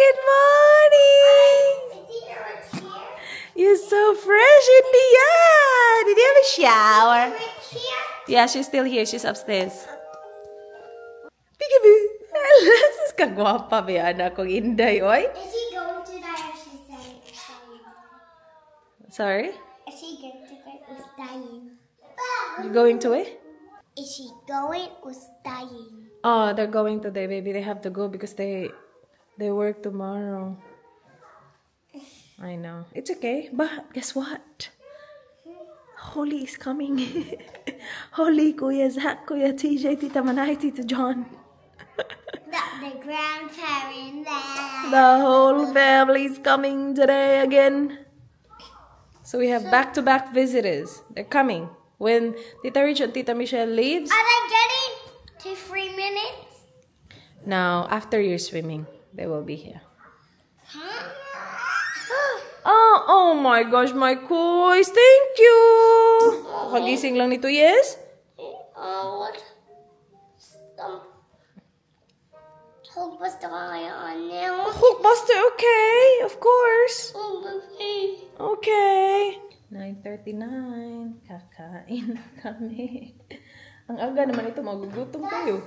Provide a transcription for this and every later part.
good morning! You're so fresh, India! Did you have a shower? Yeah, she's still here. She's upstairs. Peekaboo! This is kagwapa ba anak kong Inday, oy? Is she going to die or she's dying? Sorry? Is she going to die or dying? You going to it? Is she going or dying? Oh, they're going today, baby. They have to go because they work tomorrow. I know. It's okay. But guess what? Holy is coming. Holy, Kuya Zach, Kuya TJ, Tita Manay, Tita John. The grandparents there. The whole family's coming today again. So we have back-to-back visitors. They're coming. When Tita Rich and Tita Michelle leaves. Are they getting to 3 minutes? Now, after your swimming, they will be here. Huh? Oh my gosh, my koys. Thank you. Kagising lang nito, yes? What? Hulkbuster on now. Hulkbuster, okay. Of course. Oh, baby. Okay. 9:39. Kakain na kami. Ang aga naman ito, magugutom kayo.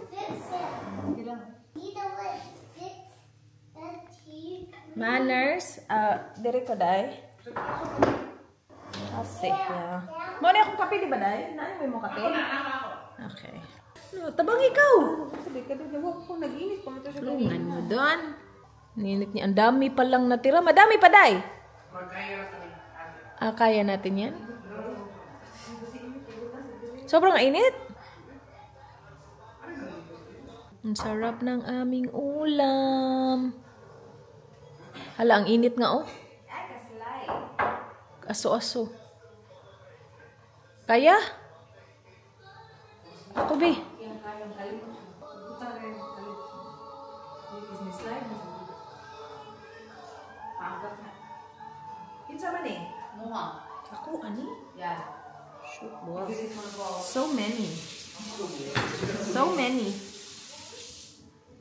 Manners. Dire ko, day. Kasi, yeah. Mo na akong kape, di ba, day? Naan mo kape? Okay. No, tabang ikaw. Sabi ka doon, huwag ko nag-init. Lungan mo doon. Ninit niya. Ang dami pa lang natira. Madami pa, day. Kaya natin yan? Sobrang init. Ang sarap ng aming ulam. Hala, ang init nga, oh. Aso-aso. Kaya? Ako, be. Kinsa man eh? Ako, ani? Yeah. Shoot, boss. So many. So many.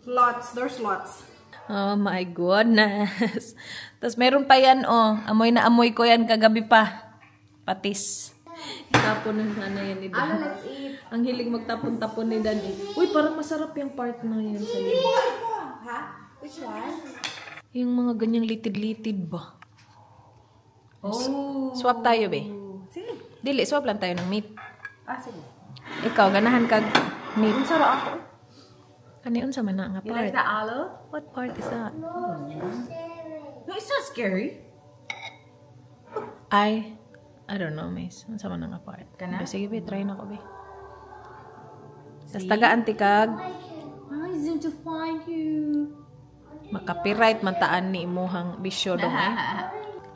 Lots. There's lots. Oh my goodness. Tapos meron pa yan, oh. Amoy na amoy ko yan kagabi pa. Patis. Tapon ng sana yan ni Dan. Let's eat. Ang hilig magtapon-tapon ni Dan. Uy, parang masarap yung part na yan sa libo. Ha? Which one? Yung mga ganyang litid-litid ba? Oh. Swap tayo, be. Sige. Dili, swap lang tayo ng meat. Sige. Ikaw, ganahan kag meat. Ang sarap ako. Kaniun sa mana nga You part? like the aloe? What part is that? No, it's not scary. I don't know, miss. Ano sa mana nga part? Kana? Sige, be. Try na ko, be. Tapos taga-antikag. I need to find you. Makapiright mantaan ni imuhang bisyo dong eh.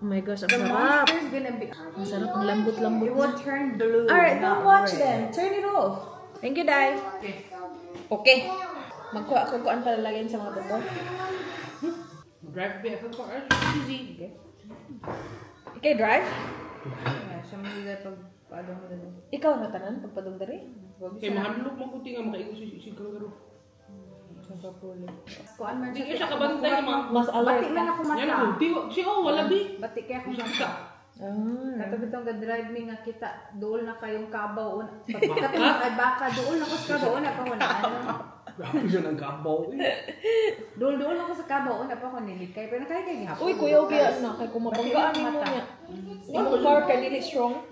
Oh my gosh, ang sarap. Gonna be. Ang sarap, ang lambot-lambot. It will turn blue. Alright, don't watch them. Turn it off. Thank you, Dai. Okay. Magkuha ako kuan para lagyan sa mga buto. Drive back ako. Easy. Okay, drive. Siya mo nila pag paano mo nila. Ikaw na tanan pagpadong dari. Kaya mahadlok mo kuti nga makaigo si Kangaroo. Kuan man Hindi siya kabantay naman. Mas alert. Bati man ako Yan mata. ako. Siya wala bi. Bati kaya ako Basta. siya. Katabi itong ga-drive me nga kita. Dool na kayong kabaw. Pagkatabi ay baka. Dool na ko sa kabaw. Una pa ko na ano. Grabe siya ng kabaw eh. Dool ako sa kabaw. Una pa ko nilikay. Pero nakaya kayo gihapon. Uy, kuya, ubiya na. Kay kumapanggaan mo niya. One car ka, dili strong.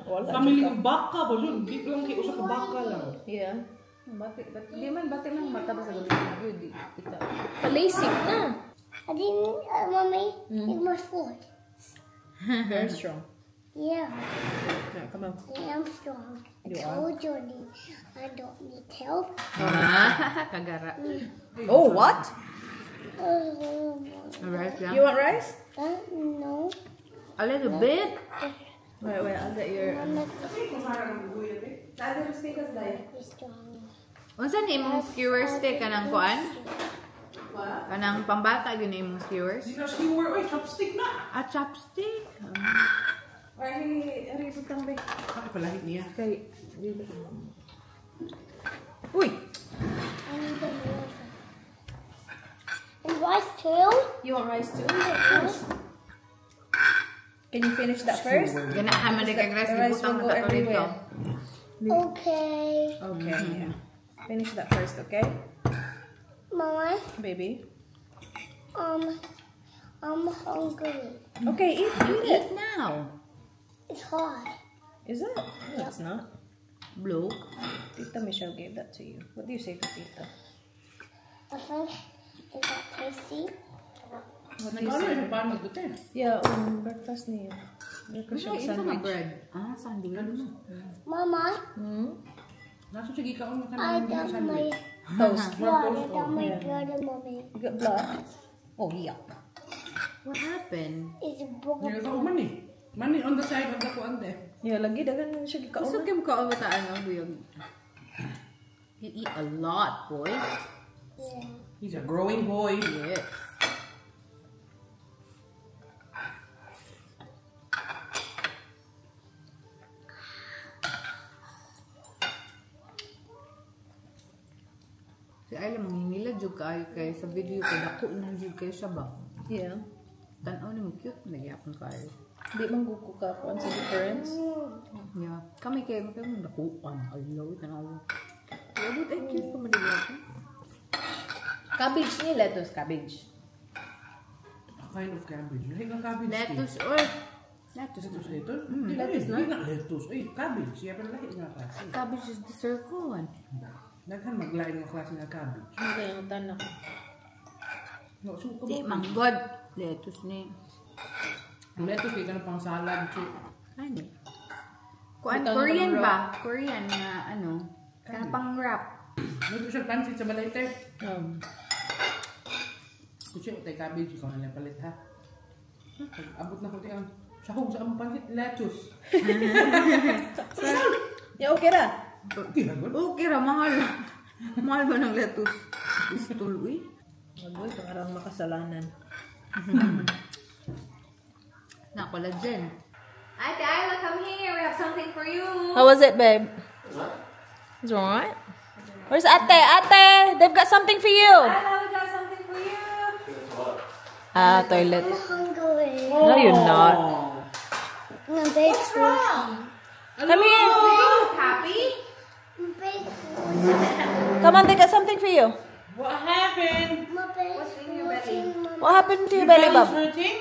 Family of baka ba? Hindi lang kayo sa baka lang. Yeah. Bati man mata ba sa gabi na yun. Kita. Palisik na. I didn't, Mommy, it's my fault. Very strong. Yeah, Yeah, come on. I am strong. I told Johnny I don't need help. Kagara. Oh, what? Alright, You want rice? No. A little bit. Wait, I'll get your... I'm not strong. Unsa ni imong skewer steak kanang kuan? Kanang pambata gyud imong skewers? Hindi na skewer. Uy, chopstick na. Chopstick. Ari, putang be. Bakit palahit niya? Kay... Uy! I need a water. And rice too? You want rice too? Yeah, of course. Can you finish that first? Ganahan man kay rice The rice gibutang will go na to dito. everywhere. Okay. Okay, yeah. Finish that first, okay? Mama, Baby. I'm hungry. Okay, eat it. Eat now. It's hot. Is it? No, it's not. Blue. Tita Michelle gave that to you. What do you say to Tita? I think, is that tasty? What do you Ano say? yung paano ito eh? Yeah, breakfast niya. Breakfast Ano siya ito na sandwich. bread? Ah, sandwich. Mama, Hmm? Nasa siya gikaon mo ka I ng got my sandwich. Toast. blood. I got my blood, Mommy. You got blood? Oh, yeah. What happened? It's a book of Nilagaw money. Money on the side of the kuan de. Yeah, lagi dagan na siya Gusto gikaon. kim ka bataan ng buyog. You eat a lot, boy. yeah. He's a growing boy. Yes. Si Ayla manghingila jud kaayo kay sa video kay dako na jud kay siya ba. Yeah. Tan-aw ni mo cute nagyapon kaayo. Di man guko ka kung sa difference. Yeah. Kami kay mo dakuan I love tanaw. Wala ay cute pa madilapon. Cabbage ni lettuce, cabbage. A kind of cabbage. Lahi ng cabbage. Lettuce or lettuce. Lettuce ito? lettuce na? Hindi na lettuce. Ay, cabbage. Siya pero lahi nga klase. Cabbage is the circle one. Daghan maglain nga klase nga cabbage. Ano kaya ang tanak? No, suka Di mo. manggod. Lettuce ni. Ang lettuce kaya ka na pang salad. Ano? Kuan Bitaw na Korean pang ba? Korean na ano? Kana pang wrap. Nagpo siya pansit sa balay tayo. Um, Kasi tayo cabbage. Ikaw na lang palit ha. Pag abot na ko tayo. Sahog sa among pansit. Lettuce. yeah, okay ra. Okay, hagod. Okay ra, mahal. Mahal ba ng lettuce? Gusto uy. Magoy, parang makasalanan. Nakala dyan. Ate Ayla, come here. We have something for you. How was it, babe? It's alright. Where's Ate? Ate, they've got something for you. Ayla, we got something for you. Toilet. I'm hungry. No, you're not. My baby's wrong. Come here. Happy? My baby's Come on, they got something for you. What happened? My baby's watching. What happened to your belly Belly's bump? hurting?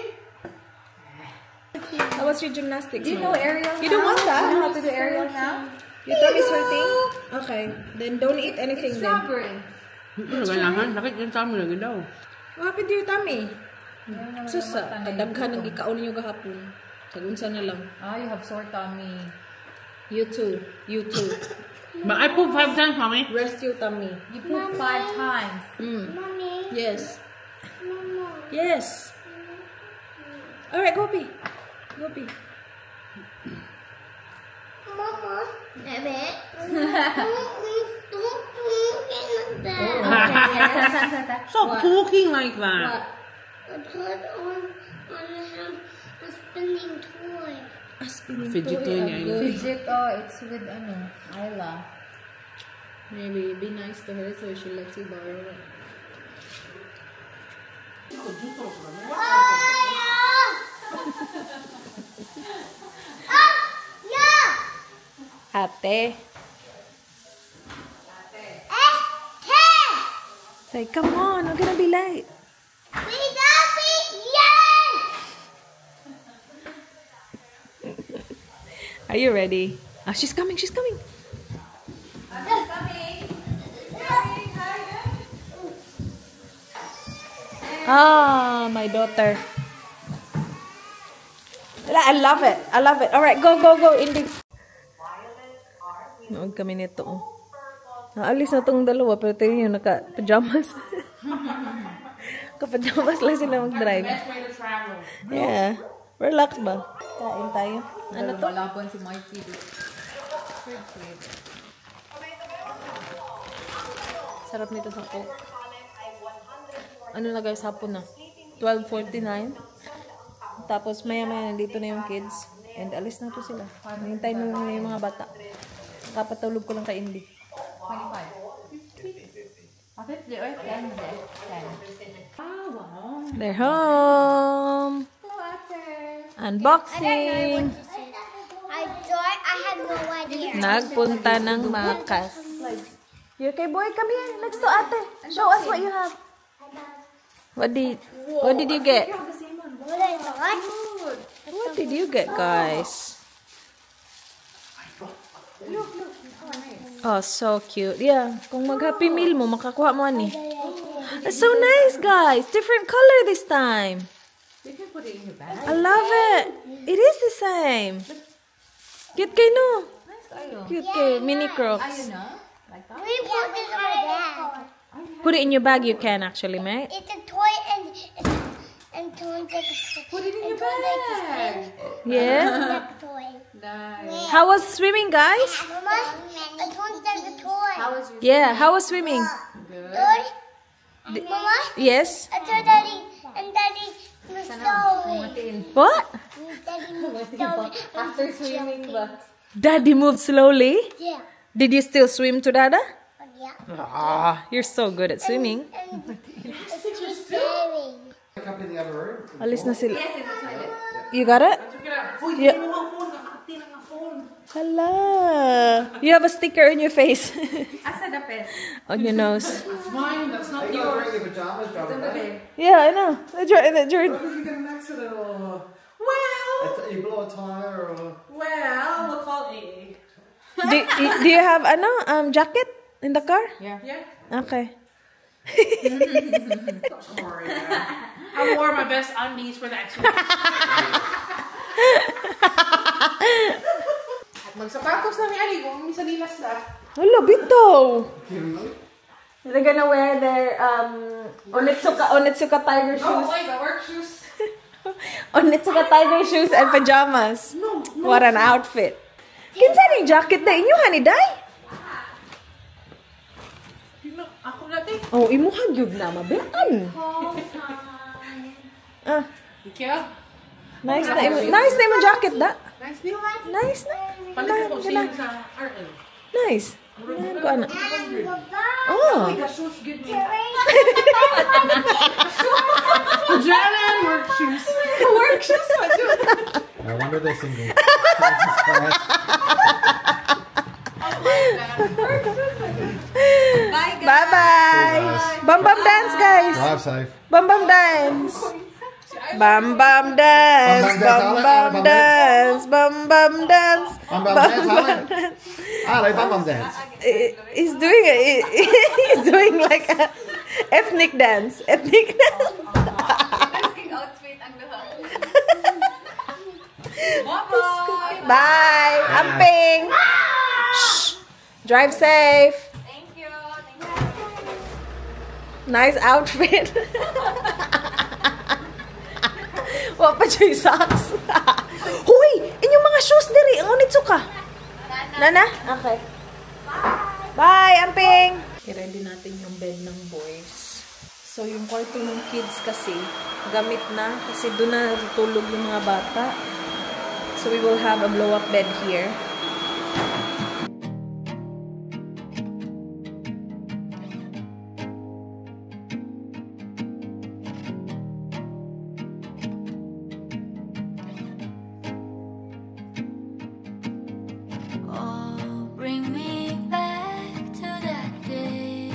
How was your gymnastics? Do you know Ariel You don't now? want that? You know how to do Ariel now? Your tummy's hurting? Okay, then don't eat anything then. Strawberry. Ano ganahan? Nakit yung tamo lagi daw. What happened to your tummy? Susa, kadaghan ng gikaon niyo gahapon. Kagunsa na lang. Ah, you have sore tummy. You too. You too. But I poop 5 times, mommy. Rest your tummy. You poop 5 times. Mommy. Yes. Mama. Yes. Alright, go pee. Go pee. Mama. Bebe. Don't look at that. Stop talking like that. What? I put on a spinning toy. A spinning Fidget toy niya yun. Fidget, oh, it's with ano, Ayla. Maybe be nice to her so she lets you borrow it. Ate. Say, come on, we're gonna be late. Are you ready? Oh, she's coming, she's coming. Ah, my daughter. I love it. I love it. All right, go, go, go. Indy. Nood kami nito. Oh. Naalis na tong dalawa, pero tingin nyo, naka-pajamas. Naka-pajamas lang sila mag-drive. Best way to travel. Yeah. Relax ba? Kain tayo. Ano to? Malapon si Mikey. Sarap nito sa Coke. Ano na guys, hapon na. 12:49. Tapos maya-maya nandito na yung kids. And alis na to sila. Hintay na lang yung mga bata. Kapatulog ko lang kay Indy. 25. 50. 50 or 10. 10. Wow, They're home. Unboxing. I thought I had no idea. Nagpunta ng Makas. You okay, boy? Come here. Next to ate. Show us what you have. What did you get? What did you get, guys? Oh, so cute. Yeah. Kung mag-Happy Meal mo, makakuha mo ani. It's so nice, guys. Different color this time. You can put it in your bag. I love it. It is the same. Cute kay no? Cute kay. Mini Crocs. Ayun na. Like that. We put this in my bag. Put it in your bag, you can actually, mate. It's a toy and toy like a Put it in your bag. Yeah. toy. Nice. How was swimming, guys? Mama, a toy like a toy. How was your Yeah, how was swimming? good? Toy? Mama, Yes. a toy daddy and daddy was sorry. What? Daddy was sorry. After swimming ba? Daddy moved slowly. Yeah. Did you still swim to Dada? Yeah. Ah, you're so good at swimming. And it's scary. Up in the other room. Alis na sila. Yes, in the toilet. You got it? Yeah. Phone. Hala. You have a sticker on your face. Asa dapat? On your nose. It's mine. That's not Yours. yours. Your pajamas, drop it back. Yeah, I know. That's right. That's right. What if you get an accident or Well, you blow a tire or? we'll call A. Do you have jacket in the car? Yeah. Okay. Sorry. I wore my best undies for the expedition. At magsapatos na ni Ali kung minsan nilas na. Hello, Bito. They're gonna wear their Onitsuka Tiger No, shoes. like the work shoes. Onitsuka Tiger shoes and pajamas. No. What an outfit. Kinsa ning jacket na inyo, honey, day? Ako natin. Oh, imuhang gyud na mabean. Ah, Kaya, nice na imo jacket da. nice din. Nice na. Palit ko Gana. siya sa RL. Nice. Yan ko ana. Oh. shoes give me. Jalan work shoes. Work shoes pa jud. No wonder they're single. Bye bye. Bam bam dance, guys. Drive safe. Bam bam dance. Bam bam dance. Bam bam dance. Bam bam dance. Bum bum dance, Alan. Ali, bum bum dance. He's doing he's doing like a ethnic dance. Ethnic dance. Bye. Amping. Shh. Drive safe. Thank you. Nice outfit. Wa pa siya yung socks. Hoy! Inyong mga shoes diri. Ang Onitsuka. Nana? Okay. Bye, Amping! I-ready natin yung bed ng boys. So, yung kwarto ng kids kasi, gamit na. Kasi doon na tutulog yung mga bata. So, we will have a blow-up bed here. Oh, bring me back to that day.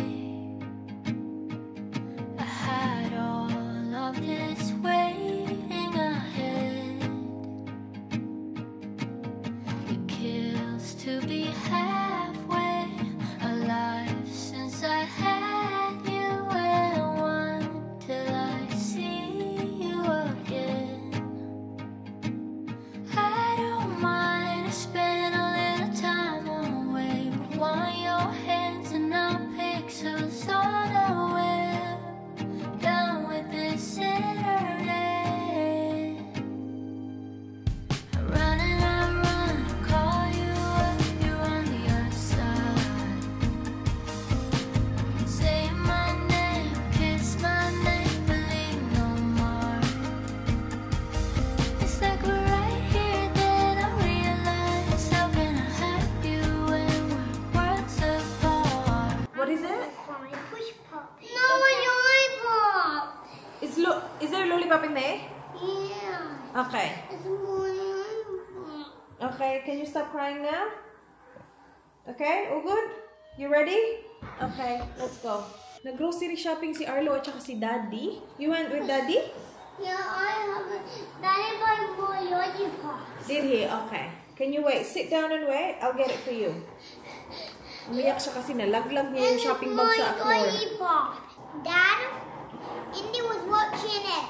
I had all of this waiting ahead. You ni Papi May? Yeah. Okay. It's more. Okay, can you stop crying now? Okay, all good? You ready? Okay, let's go. Nag-grocery shopping si Arlo at saka si Daddy. You went with Daddy? Yeah, I haven't. Daddy bought more lollipops. Did he? Okay. Can you wait? Sit down and wait. I'll get it for you. Umiyak siya kasi nalaglag niya yung shopping bag sa floor. Lollipop. Dad, Indy was watching it.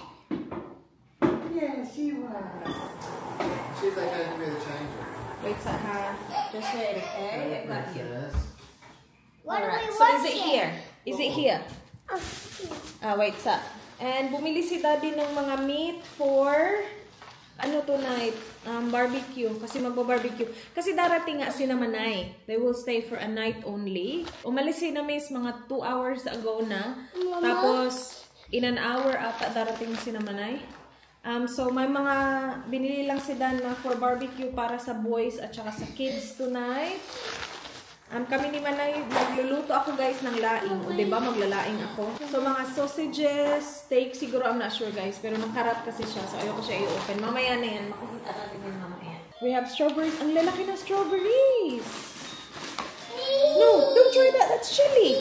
Yeah, she was. See if they gave me the changer. Wait, ha. Just wait, okay? I got you. What are Alright, we so is watching? it here? Is it here? Wait, sa. And bumili si Daddy ng mga meat for ano tonight? Barbecue. Kasi magba-barbecue. Kasi darating nga si Manay. They will stay for a night only. Umalis si Miss mga 2 hours ago na. Tapos, in an hour ata darating si Manay. So, may mga binili lang si Dan na for barbecue para sa boys at saka sa kids tonight. Kami ni Manay, magluluto ako guys ng laing. O, diba? Maglalaing ako. So, mga sausages, steak, siguro I'm not sure guys. Pero nakarat kasi siya. So, ayoko siya i-open. Mamaya na yan. Makikita natin yan mamaya. We have strawberries. Ang lalaki na strawberries. No, don't try that. That's chili.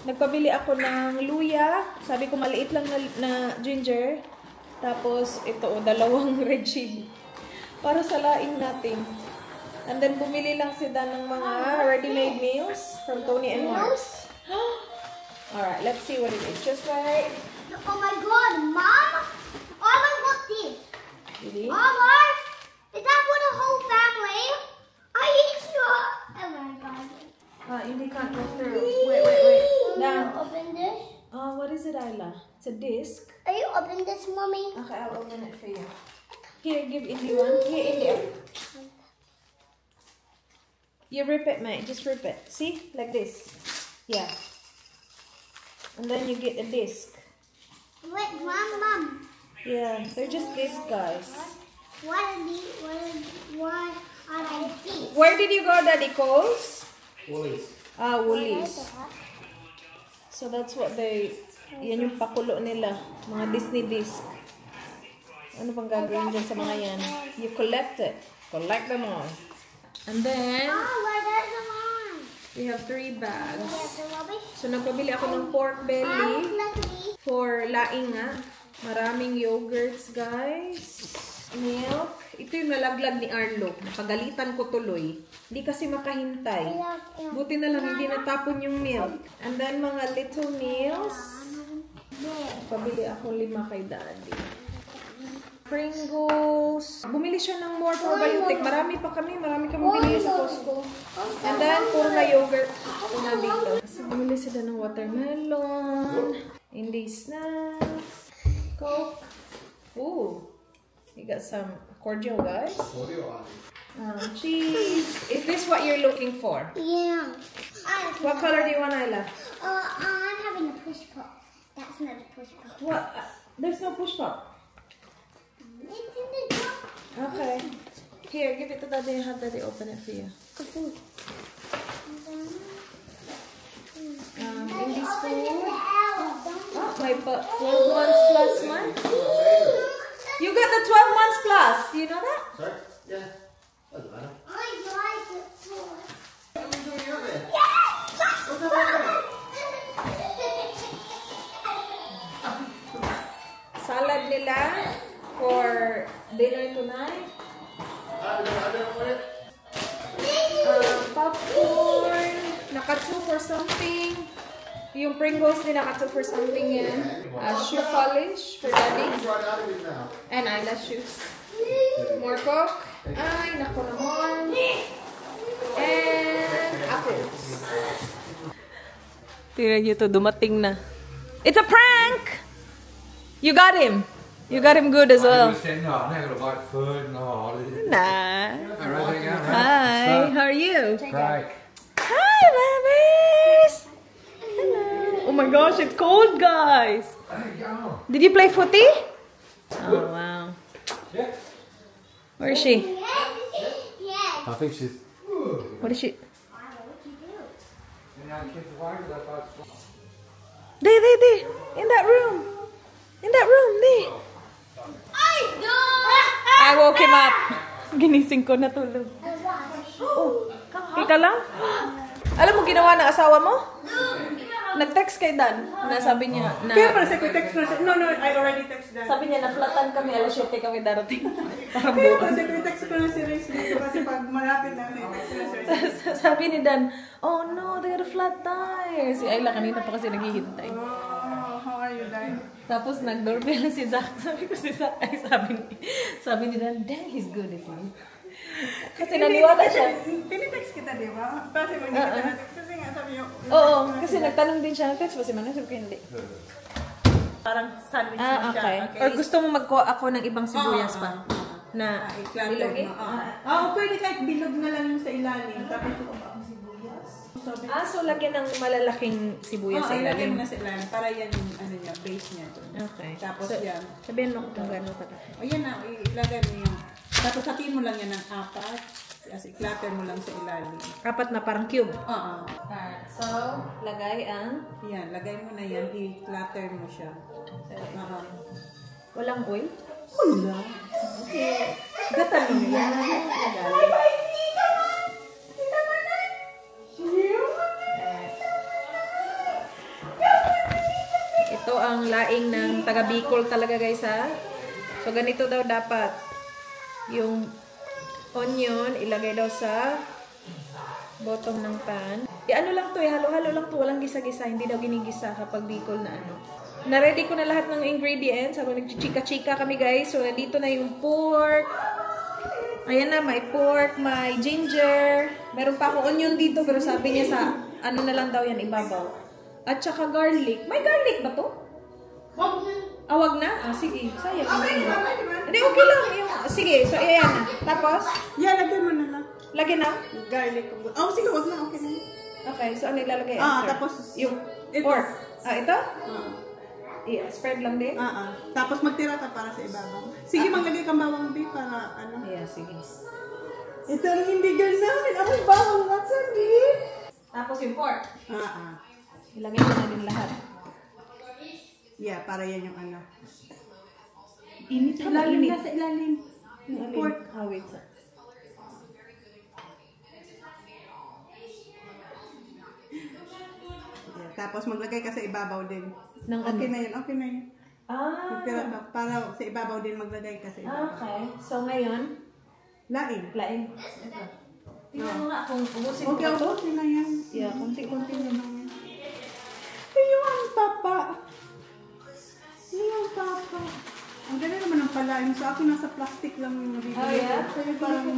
Nagpabili ako ng luya. Sabi ko maliit lang na ginger. Tapos, ito, dalawang red chili. Para sa laing natin. And then, bumili lang si Dan ng mga ready-made meals from Tony and Mars. Alright, let's see what it is. Just wait. Oh my god, Mom! Mama, what's this? Really? Mama! Is that for the whole family? I eat your... Oh my god. Hindi can't go through. Wait. Can you Down. open this? What is it, Ayla? It's a disc. Are you open this, Mommy? Okay, I'll open it for you. Here, give Indy one. Here, Indy. You rip it, mate. Just rip it. See? Like this. Yeah. And then you get a disc. Wait, Mom. Yeah, they're just discs, guys. What are these? What are these? Where did you go, Daddy Coles? Woolies. Woolies. So that's what they... Yan yung pakulo nila. Mga Disney disc. Ano bang gagawin dyan sa mga yan? You collect it. Collect them all. And then... Where does the one? We have 3 bags. The rubbish? So, nagpabili ako ng pork belly for laing nga. Maraming yogurts, guys. Milk. Ito yung nalaglag ni Arlo. Nakagalitan ko tuloy. Hindi kasi makahintay. Buti na lang hindi natapon yung milk. And then, mga little meals. Pabili ako 5 kay Daddy. Pringles. Bumili siya ng more probiotic. Marami pa kami. Marami kami binili sa Costco. And then, puro na yogurt. Ito na dito. So, bumili sila ng watermelon. Indie snacks. Coke. Ooh. You got some cordial, guys. Cheese. Is this what you're looking for? Yeah. What color do you want, Ayla? I'm having a push pop. That's not a push pop. What? There's no push pop. It's in the jar. Okay. Here, give it to Daddy and have Daddy open it for you. Indie's food. Oh, my 12 months plus one. You got the 12 months plus. You know that? Sorry? Yeah. Doesn't matter. I like it too. What are you doing out there? What's that over Salad nila for dinner tonight. I don't want it. Popcorn. Naka-2 for something. Yung Pringles din naka-2 for something yan. Shoe polish for Daddy. Right out of it now. And eyelash shoes. More Coke. Ay, naku naman. And apples. Tingnan nyo to, dumating na. It's a prank! You got him. You got him good as well. Said, no, I'm not going to buy food. No. Nah. All right, Hi, how are you? Right. Hi, babies! Hello. Oh my gosh, it's cold, guys. Did you play footy? Oh, wow. Yeah. Where is she? Yes. I think she's... What is she? And now the kids are worried, I thought... There. In that room. In that room, there. I woke him up. Ginising ko, natulog. Oh, ika lang? Alam mo ginawa ng asawa mo? Nag-text kay Dan. Nasabi niya na... Kaya pala sa text na siya. No, I already text that. Sabi niya, na-flatan kami, alas 7 kami darating. Parang Kaya bukas. pala sa text ko na si Rex dito kasi pag malapit na text na siya. Sabi ni Dan, oh no, they got a flat tire. Si Ayla kanina pa kasi naghihintay. Oh, how are you, Dan? Tapos nag-doorbell si Zach. Sabi ko si Zach, ay sabi ni Dan, dang, he's good, isn't he? Kasi naniwala siya. Tinitext kita, di ba? Kasi hindi kita na-text. Kasi nga sabi niyo. Oo, kasi nagtanong din siya, nag-text ba si Manang? Sabi ko hindi. Parang sandwich na siya. Okay. Or gusto mo magkuha ako ng ibang sibuyas pa? Na ilagay ilagay? Oo, pwede kahit bilog na lang yung sa ilalim. Tapos ito pa ang sibuyas. So lagyan ng malalaking sibuyas sa ilagay ilalim. mo na sa ilalim. Para yan yung ano niya, base niya. Okay. Tapos So, yan. sabihin mo kung gano'n ka. O yan na, ilagay mo yung. Tapos hatiin mo lang yan ng 4. Kasi i-clutter mo lang sa ilalim. Apat na parang cube. Oo. So, lagay ang... Yan, lagay mo na yan. I-clutter mo siya. Walang oil? Wala. Okay. Gatan mo yan. Lagay. Ito ang laing ng taga Bicol talaga guys ha. So ganito daw dapat. Yung onion ilagay daw sa bottom ng pan. Ano lang to halo-halo lang to. Walang gisa-gisa. Hindi daw ginigisa kapag Bicol na ano. Na-ready ko na lahat ng ingredients. Habang nagchichika-chika kami guys. So nandito na yung pork. Ayan na, may pork, may ginger. Meron pa akong onion dito pero sabi niya sa ano na lang daw yan ibabaw. At saka garlic. May garlic ba to? Wag na? Ah, sige. Sayang. Hindi, okay lang. Sige, so ayan na. Tapos? Yan, lagyan mo na lang. Lagyan na? Garlic. Oh, sige, wag na. Okay na. Okay, so ano ilalagay? Tapos yung ito. pork. Ito? Yeah, spread lang din? Tapos magtira ka para sa ibabaw. Sige, maglagay kang bawang beef para ano. Yeah, sige. Ito ang indigan namin. Amoy bawang wasabi. Tapos yung pork. Ilagay mo na din lahat. Yeah, para yan yung ano. Init Sa ilalim na, sa ilalim. Pork. Wait, sir. Yeah, tapos maglagay ka sa ibabaw din. Okay na yan, okay na yan. Magtira ka para sa ibabaw din maglagay ka sa ibabaw. Okay. So ngayon, Lain. lain. Ito. Tingnan mo nga kung ubusin ko Okay, ba ito. okay na yan. Yeah, konti-konti na lang. Yung ang papa. Yung papa. Ang ganda naman ang palain. Sa akin nasa plastic lang yung nabibili. Oh, yeah? Kaya parang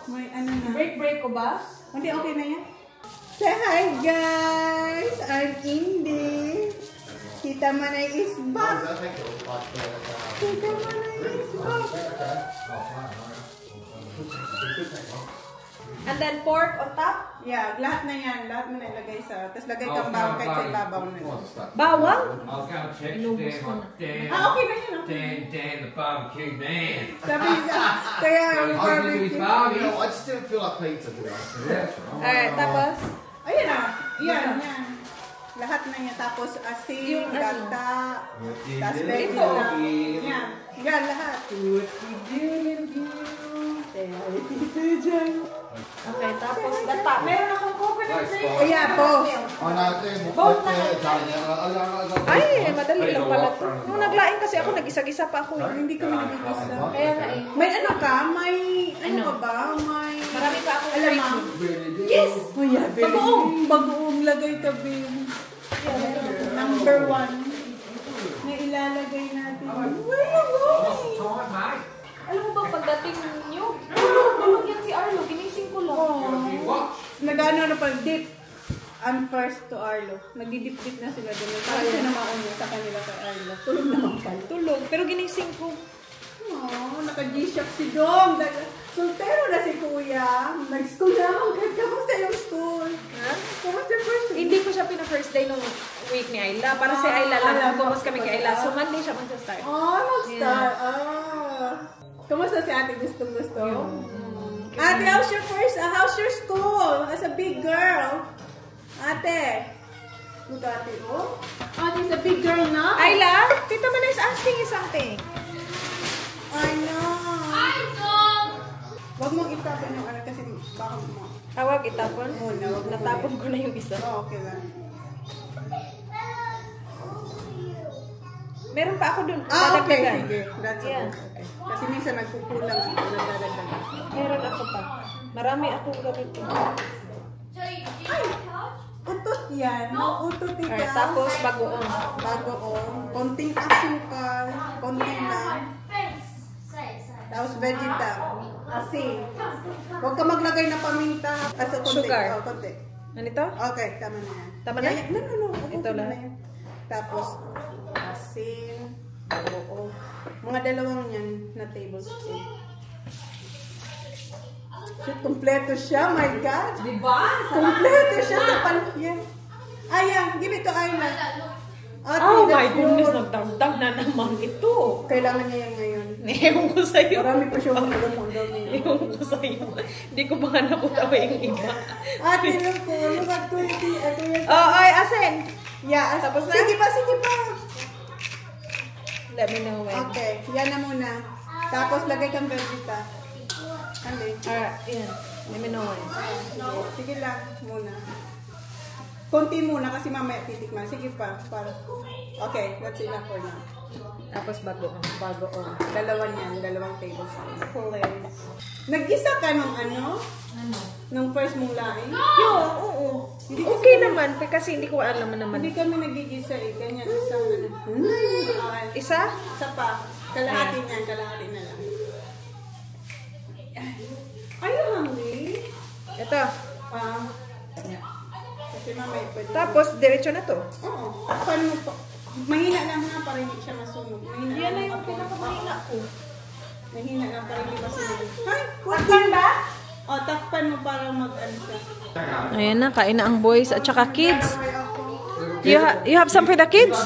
may ano na. Break ko ba? Hindi, okay na yan. Say hi guys! I'm Indy. Kita Manay is back. Kita Manay is back. And then pork on top? Yeah, lahat na yan. Lahat mo na ilagay sa... Tapos lagay kang bawang kahit sa ibabaw na yan. Bawang? I was going to text Inubos ko Dan, na. Okay na yan. Okay. Dan the barbecue man. Sabi niya, kaya yung I was going to do his barbecue. barbecue. You know, I just didn't feel like pizza today. Alright, tapos? Ayan na. Yan, yan. Lahat na yan. Tapos asin, Yung ano? gata, tapos Ito. vegeta. Yan. Yan, lahat. Okay, tapos gata. Meron akong coconut drink. Oh, yeah, po. I know, Italian. Ay, madali lang pala to. Nung naglaing kasi ako, nag-isa-gisa pa ako. Hindi kami nagigisa. Kaya nga eh. May ano ka? May ano ka ba? May... Marami pa akong Alamang. Yes! Oh yeah, bagoong. Bagoong lagay ka, Bin. Number 1. Na ilalagay natin. Time, mate. Alam mo ba, pagdating ninyo, tulog yan si Arlo, ginising ko lang. Nag-ano na pa, dip. I'm first to Arlo. Nagdidip-dip na sila doon. Parang siya na mauna sa kanila kay Arlo. Tulog naman pala. Tulog, pero ginising ko. Oh, naka-G-Shock si Dom. Soltero na si Kuya. Nag-school na ako. Kamusta yung school? Ha? Kamusta yung first day? Hindi ko siya pina-first day nung week ni Ayla. Para si Ayla lang, focus kami kay Ayla. So, Monday siya mag-start. Oh, nag-start. Kamusta si ate? Gustong-gusto? Ate, how's your school? As a big girl. Ate. Look at it, oh. Oh, she's a big girl now. Ayla, Tita Mana is asking you something. I know. Wag mong itapon yung ano kasi baka mo. Wag itapon. Muna, wag mo Natapon ko na yung isa. Oh, okay lang. Meron pa ako dun. Okay, Dadagdagan. sige. That's Yeah. okay. Kasi minsan nagkukulang ako. Nagdadagdagan. Meron ako pa. Marami ako ganito. Utot yan. Utot ika. Alright, tapos bagoong. Bagoong. Konting asukal. Konting lang. Tapos vegeta. Asin. Huwag ka maglagay ng paminta. Asa konti. Sugar. Oh, konti. Ganito? Okay, tama na yan. Tama na? No. Ito Tama lang. na yan. Tapos, asin. Bagoong. Mga dalawang yan na tablespoon. Shit, kompleto siya. My God. Diba? Kompleto siya sa panyan. Ayan, give it to Ayla. Oh my goodness, nagdagdag na naman ito. Kailangan niya yan ngayon. Ewan ko sa'yo. Marami pa siya mundo. Ewan ko sa'yo. Hindi ko baka nakutawa yung iba. Ate, look ko. Look at 20. Oh, ay, asin. Yeah, Tapos na? Sige pa. Let me know when. Okay, yan na muna. Tapos lagay kang vegeta. Hali. Alright, yan. Let me know when. Sige lang muna. Konti muna kasi mamaya titikman. Sige pa. Okay, that's enough for now. Tapos bagoong. Dalawang tablespoon. Please. Nag-isa ka nung ano? Nung first mong laing? Oo. Okay naman, kasi hindi ko alam naman. Hindi kami nagigisa eh. Ganyan, isang ano. Isa? Isa pa. Kalahati na lang. Are you hungry? Ito. Kasi mamaya pwede. Tapos, diretso na to. Oo. Takpan mo po. Mahina lang ha, para hindi siya masunog. Yan na yung pinakamahina ko. Mahina lang para hindi masunog. Hay! Takpan ba? O, takpan mo para mag-ano siya. Ayan na, kain na ang boys at saka kids. You have some for the kids?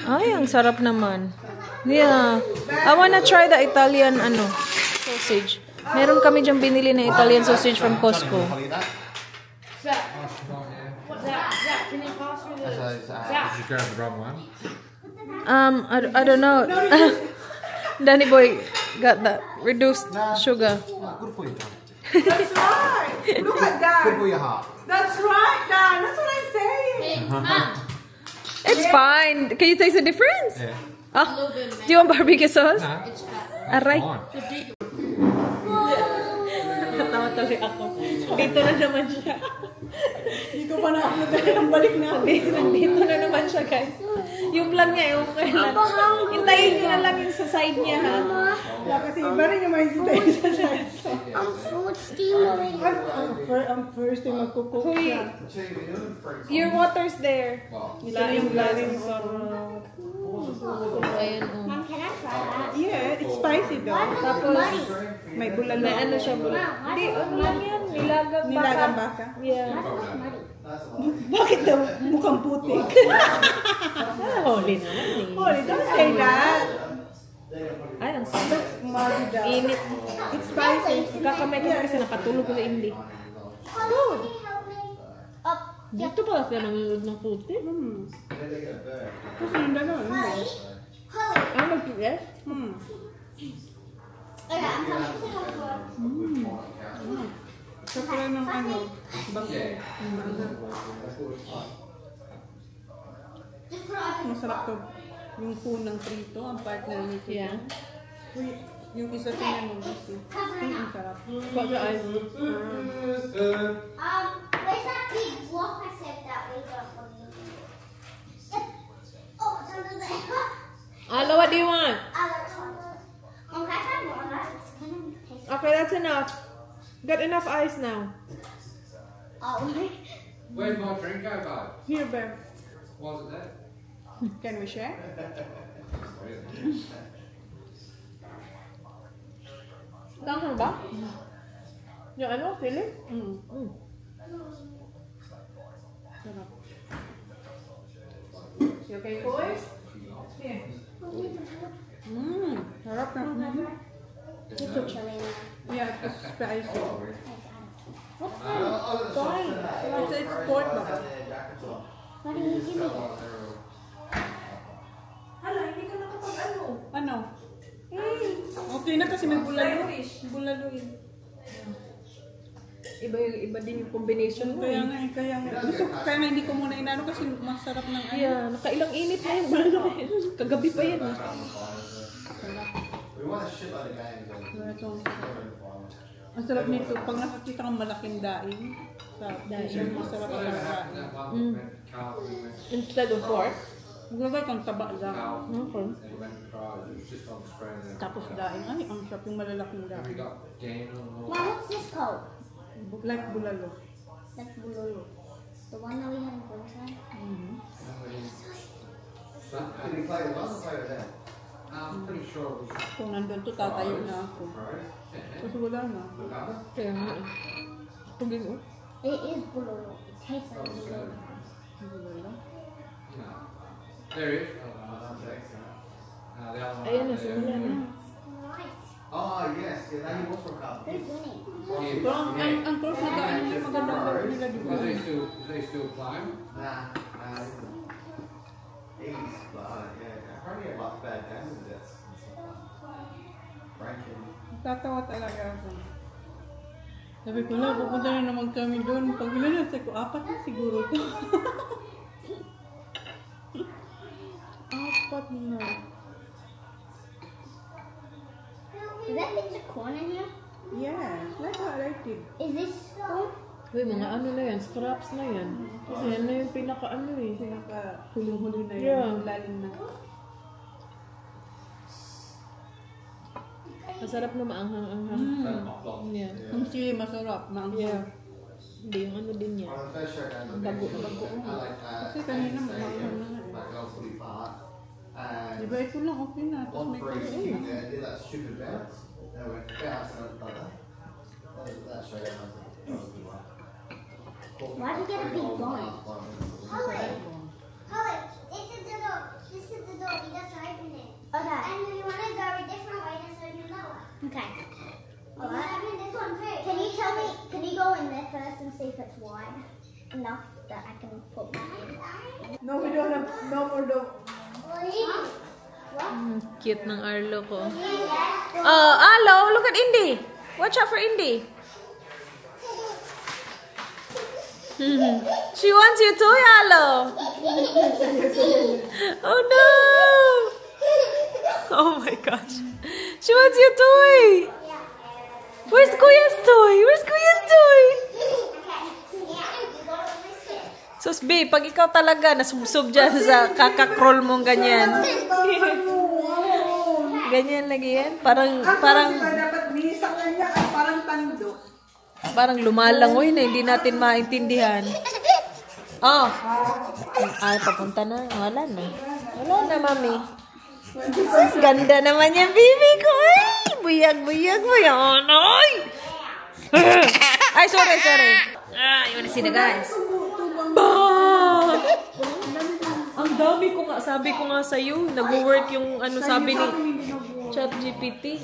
Ay, ang sarap naman. Yeah. I wanna try the Italian sausage. Meron kami diyang binili na Italian sausage from Costco. Did you grab the wrong one? I don't know. Danny boy got that reduced sugar. Good for you, John. That's right! Look at that! Good for your heart. That's right, Dan! That's what I'm saying! It's fine. Can you taste the difference? Yeah. Oh, do you want barbecue sauce? No. Aray. Fine. Natawa tuloy ako. Dito na naman siya. Hindi ko pa na-upload ang balik na. Nandito na naman siya, guys. Yung vlog niya, yung kailan. Hintayin niyo na lang yung sa side niya, ha? Yeah, kasi iba rin yung may stay sa side. I'm food steaming. Ang first time magkukook siya. Your water's there. Laing sa... Ayan, oh. Mom, can I try that? Yeah, it's spicy though. Tapos, May bulalo. may ano siya bula. Hindi, ano lang yan? Nilagang baka. Nilagang baka? Yeah. Bakit daw mukhang putik? Holy naman eh. Holy, don't say that. Ay, ang sarap. Muddy daw. Init. It's spicy. Kakamay ko kasi napatulog ko sa hindi. Good. Up. Dito pala sila nanonood ng puti. Kasi yung gano'n. Holly. Ah, mag-yes? Okay, I'm coming. Sa pala ng ano, bangko. Masarap to. Yung punang prito, ang partner nito. Yeah. Uy, yung isa tingnan mo kasi. Ang sarap. Got your eyes. Where's that big block I said that we got from you? Oh, it's under there. Ala, what do you want? Can I have more? It's kind of tasty. Okay, that's enough. Got enough ice now. Oh, Where's my drink go, bud? Here, Bear. Was it there? Can we share? Tama ba? Yung ano, sili? Sarap. You okay, boys? Yeah. Sarap na. it's a chili. Yeah, it's spicy. What's that? Toy. It's sport ba? Why didn't you give me that? Hala, hindi ka nakapag-ano. Ano? Okay na kasi may bulalo. Bulalo yun. Iba din yung combination mo. Kaya nga. Kaya nga hindi ko muna inano kasi masarap ng ano. Yeah, nakailang init na yung bulalo na yun. Kagabi pa yan. We want a shitload of games. Ang sarap nito. Pag nakakita kang malaking daing, masarap sa daing. Instead of pork. Maglagay kang taba lang. Okay. Tapos daing. Ay, ang sarap yung malalaking daing. Mom, what's this called? Like bulalo. That's bulalo. The one that we had in Queensland? Did we play with one or play with them? I'm pretty sure it was Kung nandun to, tatayo na ako. Kasi wala na. Kaya nga. Pugin mo. It is bulalo. It tastes like bulalo. Bulalo. There he is. The other one. Ayan na, simula na. Oh, yes. Yeah, he was from Carlton. Who's winning? Pero ang close na daan yung magandang laro nila di ba? Is they still playing? Nah, he's, yeah, probably had like bad games with this. Ranking. Tatawa talaga ako. Sabi ko na, pupunta na naman kami doon. Pag ilan na, ko, 4 na siguro ito. 4 na. Is that bits of corn in here? Yes, like what I did. Is this corn? Uy, mga ano na yan, scraps na yan. Kasi yan na yung pinaka-ano eh. Pinaka-huling-huli na Yeah. yun. Lalim na. Masarap na maanghang-anghang. Yeah. Ang sili masarap. Yeah. Hindi yung ano din yan. On the first show game, I've Bago, been to bago. Kasi kanina maanghang na nga eh. like Old Footy Park. And Diba ito lang, okay na. Tapos one may freeze, kain. yeah, did that stupid bounce. And I went bounce and I was like that. That show game was a good one. Why did you get a big bone? Holly, Holly, this is the door. This is the door. We just open it. Okay. And if you want to go a different way, just open that one. Okay. Alright. Open this one too. Can you tell me? Can you go in there first and see if it's wide enough that I can put my hand? No, we don't have, no more door. Cute ng Arlo ko. Oh, Arlo, look at Indy. Watch out for Indy. She wants you too, Arlo. Oh no. Oh my gosh. She wants your toy. Where's Kuya's toy? Where's Kuya's toy? Sus, B, pag ikaw talaga nasubsob dyan sa kakakroll mong ganyan. Ganyan lagi yan. Parang Dapat minsan kanya parang tando. parang lumalangoy na, hindi natin maintindihan. Oh. Ay, papunta na. Wala na. Wala na, mami. Ganda naman yung baby ko. Ay, buyag. Oh, no. Ay, sorry. You wanna see the guys? Ang dami ko nga, sabi ko nga sa'yo, nag-work yung ano sabi ni ChatGPT.